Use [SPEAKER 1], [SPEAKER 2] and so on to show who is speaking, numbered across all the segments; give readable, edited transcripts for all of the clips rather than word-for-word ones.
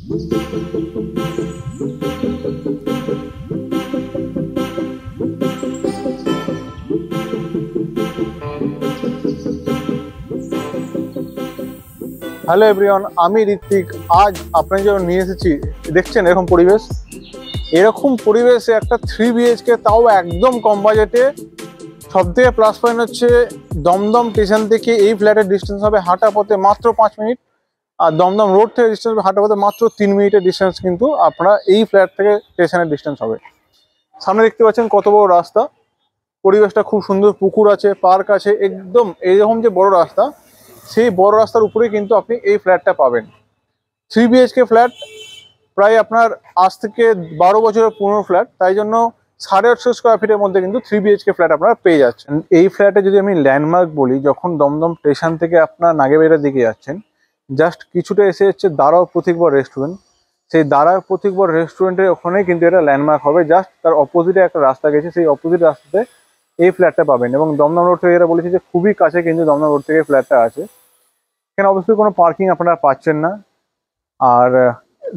[SPEAKER 1] Hello everyone, আমি ঋত্বিক। আজ আপনার জন্য নিয়ে এসেছি, দেখছেন এরকম পরিবেশে একটা 3 BHK, তাও একদম কম বাজেটে। সবথেকে প্লাস পয়েন্ট হচ্ছে দমদম স্টেশন থেকে এই ফ্ল্যাটের ডিস্টেন্স হবে হাঁটা পথে মাত্র 5 মিনিট, আর দমদম রোড থেকে ডিস্টেন্স হাঁটা পথে মাত্র 3 মিনিটের ডিস্টেন্স। কিন্তু আপনারা এই ফ্ল্যাট থেকে স্টেশনের ডিস্টেন্স হবে। সামনে দেখতে পাচ্ছেন কত বড় রাস্তা, পরিবেশটা খুব সুন্দর, পুকুর আছে, পার্ক আছে, একদম এইরকম যে বড় রাস্তা, সেই বড় রাস্তার উপরে কিন্তু আপনি এই ফ্ল্যাটটা পাবেন। 3 BHK ফ্ল্যাট, প্রায় আপনার আজ থেকে 12 বছরের পুরনো ফ্ল্যাট, তাই জন্য 850 স্কোয়ার ফিটের মধ্যে কিন্তু 3 BHK ফ্ল্যাট আপনারা পেয়ে যাচ্ছেন। এই ফ্ল্যাটে যদি আমি ল্যান্ডমার্ক বলি, যখন দমদম স্টেশন থেকে আপনার নাগেবাড়ির দিকে যাচ্ছেন, জাস্ট কিছুটা এসে হচ্ছে দাঁড়াও প্রতীকবর রেস্টুরেন্ট। সেই দাঁড়াও প্রতীকবর রেস্টুরেন্টের ওখানেই কিন্তু এটা ল্যান্ডমার্ক হবে। জাস্ট তার অপোজিটে একটা রাস্তা গেছে, সেই অপোজিট রাস্তাতে এই ফ্ল্যাটটা পাবেন। এবং দমদম রোড থেকে, এটা বলেছি যে খুবই কাছে কিন্তু দমদম রোড থেকে ফ্ল্যাটটা আছে। এখানে অবশ্যই কোনো পার্কিং আপনারা পাচ্ছেন না। আর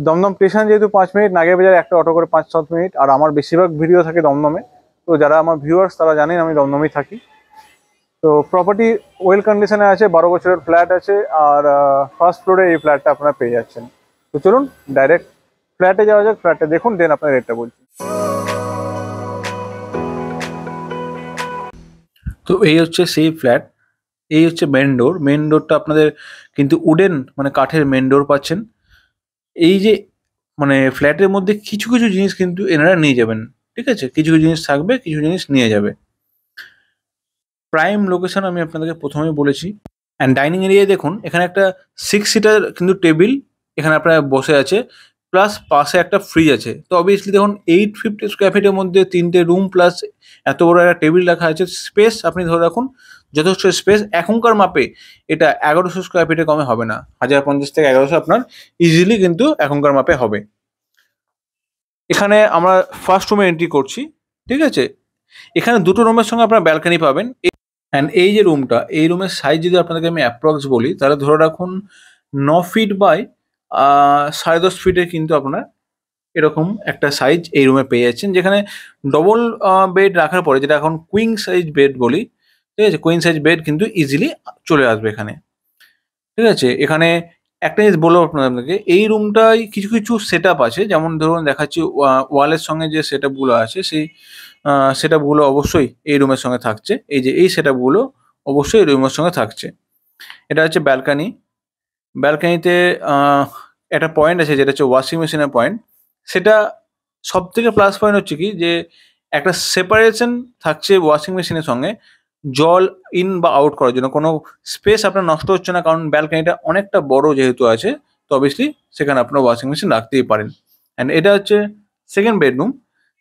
[SPEAKER 1] দমদম স্টেশন যেহেতু 5 মিনিট, নাগেরবাজার একটা অটো করে 5-7 মিনিট। আর আমার বেশিরভাগ ভিডিও থাকে দমদমে, তো যারা আমার ভিউয়ার্স তারা জানেন আমি দমদমেই থাকি। তো প্রপার্টি ওয়েল কন্ডিশনে আছে, 12 বছরের ফ্ল্যাট আছে, আর ফার্স্ট ফ্লোরে এই ফ্ল্যাটটা আপনারা পেয়ে যাচ্ছেন। তো চলুন ডাইরেক্ট ফ্ল্যাটে যাওয়া যাক, ফ্ল্যাটটা দেখুন, দেন আপনার রেটটা বলছি।
[SPEAKER 2] তো এই হচ্ছে সেই ফ্ল্যাট, এই হচ্ছে মেন ডোর। মেন ডোরটা আপনাদের কিন্তু উডেন মানে কাঠের মেন ডোর পাচ্ছেন। এই যে মানে ফ্ল্যাটের মধ্যে কিছু কিছু জিনিস কিন্তু এনারা নিয়ে যাবেন, ঠিক আছে? কিছু কিছু জিনিস থাকবে, কিছু জিনিস নিয়ে যাবে। প্রাইম লোকেশন আমি আপনাদেরকে প্রথমেই বলেছি। অ্যান্ড ডাইনিং এরিয়ায় দেখুন, এখানে একটা 6 সিটার কিন্তু টেবিল এখানে আপনার বসে আছে, প্লাস পাশে একটা ফ্রিজ আছে। তো অবভিয়াসলি দেখুন 850 স্কোয়ার ফিটের মধ্যে 3টে রুম প্লাস এত বড় একটা টেবিল রাখা আছে। স্পেস আপনি ধরে রাখুন যথেষ্ট স্পেস। এখনকার মাপে এটা 1100 স্কোয়ার ফিটে কমে হবে না। 1050 থেকে 1100 আপনার ইজিলি কিন্তু এখনকার মাপে হবে। এখানে আমরা ফার্স্ট রুমে এন্ট্রি করছি, ঠিক আছে? এখানে দুটো রুমের সঙ্গে আপনার ব্যালকনি পাবেন। অ্যান্ড এই যে রুমটা, এই রুমের সাইজ যদি আপনাদেরকে আমি অ্যাপ্রক্স বলি, তাহলে ধরে রাখুন 9 ফিট বাই 10.5 ফিটের কিন্তু আপনার এরকম একটা সাইজ এই রুমে পেয়ে যাচ্ছেন। যেখানে ডবল বেড রাখার পরে, যেটা এখন কুইন সাইজ বেড বলি, ঠিক আছে? কুইন সাইজ বেড কিন্তু ইজিলি চলে আসবে এখানে, ঠিক আছে? এখানে একটা জিনিস বলবো আপনাদেরকে, এই রুমটায় কিছু কিছু সেট আপ আছে। যেমন ধরুন দেখাচ্ছি, ওয়ালের সঙ্গে যে সেট আপগুলো আছে, সেই সেট আপগুলো অবশ্যই এই রুমের সঙ্গে থাকছে। এই যে এই সেট আপগুলো অবশ্যই এই রুমের সঙ্গে থাকছে। এটা হচ্ছে ব্যালকানি। ব্যালকানিতে একটা পয়েন্ট আছে, যেটা হচ্ছে ওয়াশিং মেশিনের পয়েন্ট। সেটা সবথেকে প্লাস পয়েন্ট হচ্ছে কি, যে একটা সেপারেশন থাকছে ওয়াশিং মেশিনের সঙ্গে, জল ইন বা আউট করার জন্য কোনো স্পেস আপনার নষ্ট হচ্ছে না। কারণ ব্যালকানিটা অনেকটা বড় যেহেতু আছে, তো অবভিয়াসলি সেখানে আপনার ওয়াশিং মেশিন রাখতেই পারেন। অ্যান্ড এটা হচ্ছে সেকেন্ড বেডরুম,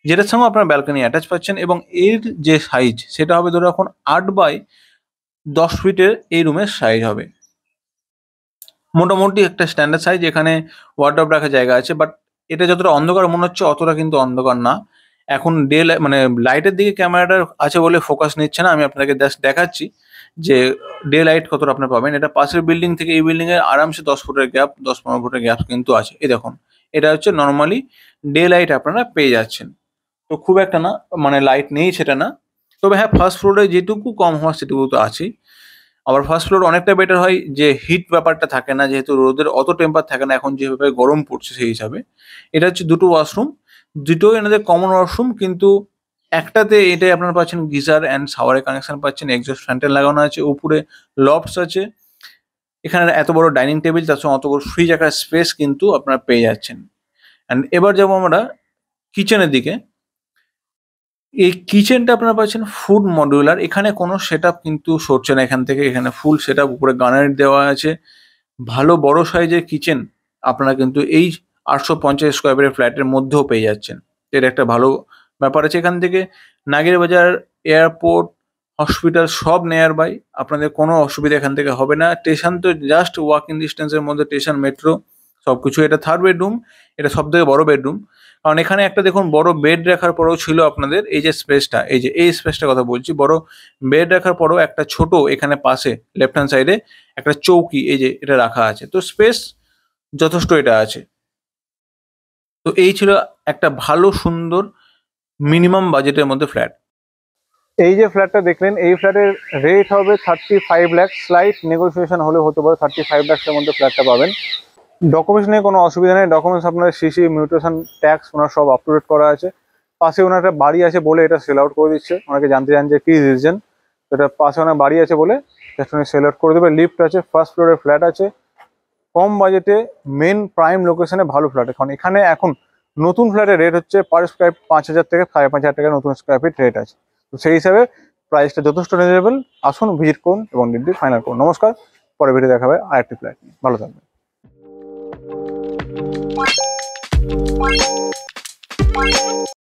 [SPEAKER 2] যেটার সঙ্গে আপনার ব্যালকানি অ্যাটাচ পাচ্ছেন। এবং এর যে সাইজ, সেটা হবে ধরো এখন 8 বাই 10 ফিটের এই রুমের সাইজ হবে। মোটামুটি একটা স্ট্যান্ডার্ড সাইজ। এখানে ওয়ার্ডরোব রাখার জায়গা আছে, বাট এটা যতটা অন্ধকার মনে হচ্ছে অতটা কিন্তু অন্ধকার না। এখন ডে মানে লাইটের দিকে ক্যামেরাটা আছে বলে ফোকাস নিচ্ছে না। আমি আপনাকে জাস্ট দেখাচ্ছি যে ডে লাইট কতটা আপনার পাবেন। এটা পাশের বিল্ডিং থেকে এই বিল্ডিং এর আরামসে 10 ফুটের গ্যাপ, 10-15 ফুটের গ্যাপ কিন্তু আছে। এই দেখুন, এটা হচ্ছে নর্মালি ডে লাইট আপনারা পেয়ে যাচ্ছেন। তো খুব একটা না, মানে লাইট নেই সেটা না, তবে হ্যাঁ ফার্স্ট ফ্লোরে যেটুকু কম হওয়ার সেটুকু তো আছেই। আবার ফার্স্ট ফ্লোর অনেকটা বেটার হয়, যে হিট ব্যাপারটা থাকে না, যেহেতু রোদের অত টেম্পার থাকে না এখন যেভাবে গরম পড়ছে সেই হিসাবে। এটা হচ্ছে দুটো ওয়াশরুম, দুটোই এনাদের কমন ওয়াশরুম, কিন্তু একটাতে এটাই আপনারা পাচ্ছেন গিজার অ্যান্ড শাওয়ারের কানেকশন পাচ্ছেন, এক্সস্ট ফ্যান লাগানো আছে, উপরে লফটস আছে। এখানে এত বড় ডাইনিং টেবিল, তার সঙ্গে অত বড় ফ্রিজ একটা স্পেস কিন্তু আপনারা পেয়ে যাচ্ছেন। অ্যান্ড এবার যাবো আমরা কিচেনের দিকে। এই কিচেনটা আপনারা পাচ্ছেন ফুড মডিউলার। এখানে কোনো সেটআপ কিন্তু সরছে না এখান থেকে। এখানে ফুল সেটআপ, উপরে গ্রানাইট দেওয়া আছে। ভালো বড় সাইজের কিচেন আপনারা কিন্তু এই 850 স্কোয়ার ফিটের ফ্ল্যাটের মধ্যেও পেয়ে যাচ্ছেন। এর একটা ভালো ব্যাপার আছে। এখান থেকে নাগেরবাজার, এয়ারপোর্ট, হসপিটাল সব নিয়ার বাই। আপনাদের কোনো অসুবিধা এখান থেকে হবে না। স্টেশন তো জাস্ট ওয়াকিং ডিস্টেন্সের মধ্যে, স্টেশন, মেট্রো সব কিছু। এটা থার্ড বেডরুম, এটা সব থেকে বড় বেডরুম। কারণ এখানে একটা দেখুন বড় বেড রাখার পরেও ছিল আপনাদের এই যে স্পেসটা, এই যে এই স্পেসটার কথা বলছি, বড় বেড রাখার পরেও একটা ছোট এখানে পাশে লেফট হ্যান্ড সাইডে একটা চৌকি এই যে এটা রাখা আছে। তো স্পেস যথেষ্ট এটা আছে। তো এই ছিল একটা ভালো সুন্দর মিনিমাম বাজেটের মধ্যে ফ্ল্যাট।
[SPEAKER 1] এই যে ফ্ল্যাটটা দেখলেন, এই ফ্ল্যাটের রেট হবে 35 লাখ, স্লাইট নেগোসিয়েশন হলে হতে পারে। 35 লাখের মধ্যে ফ্ল্যাটটা পাবেন। ডকুমেন্টস নিয়ে কোনো অসুবিধা নেই। ডকুমেন্টস আপনার সিসি, মিউটেশন, ট্যাক্স ওনার সব আপ টু ডেট করা আছে। পাশে ওনার একটা বাড়ি আছে বলে এটা সেল আউট করে দিচ্ছে। ওনাকে জানতে চান যে কি রিজন, এটা পাশে ওনার বাড়ি আছে বলে জাস্ট উনি সেল আউট করে দেবে। লিফট আছে, ফার্স্ট ফ্লোরের ফ্ল্যাট আছে, কম বাজেটে মেন প্রাইম লোকেশনে ভালো ফ্ল্যাট। এখানে এখন নতুন ফ্ল্যাটের রেট হচ্ছে পার স্কোয়ার 5,000 থেকে 5,500 টাকা নতুন স্কোয়ার ফিট রেট আছে। তো সেই হিসাবে প্রাইসটা যথেষ্ট রিজনেবল। আসুন, ভিজিট করুন এবং ডিলটি ফাইনাল করুন। নমস্কার, পরে ভিডিও দেখা হবে আরেকটি ফ্ল্যাট নিয়ে। ভালো থাকবেন।